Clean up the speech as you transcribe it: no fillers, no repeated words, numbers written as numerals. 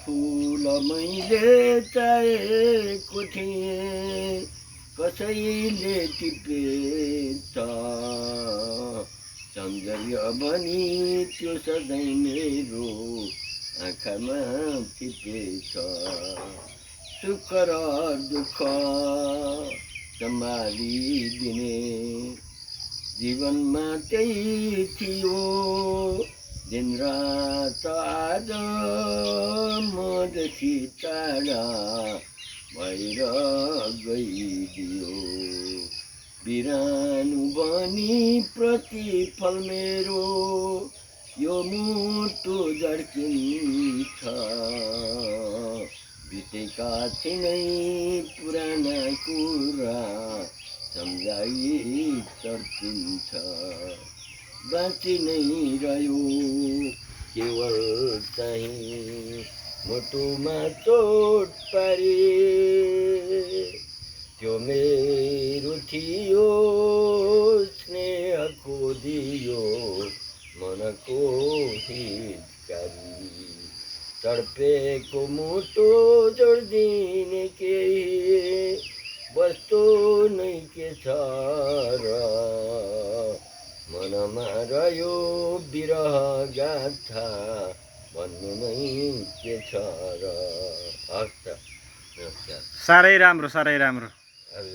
फूल मैले चाहेको थिएँ कसैले टिपेछ सौन्दर्य भनी त्यो सधैँ मेरो आँखामा टिपेछ सुख र दुःख सम्हालिदिने जीवनमा त्यही थियो दिनरात आज मदेखि टाढा भएर गइदियो बिरानो बनी प्रतिफल मेरो यो मुटु झड्किन्छ बितेका तिनै पुराना कुरा सम्झाइ तर्किन्छ बाँची नै रह्यो केवल चाहिँ मुटुमा चोट पारे त्यो मेरो थियो स्नेहको दियो मनको हितकारी तडपेको मुटु जोडिदिने केही वस्तु नै के छ र मनमा रह्यो विरह गाथा भन्नु नै के छ र हस् त नमस्कार साह्रै राम्रो अब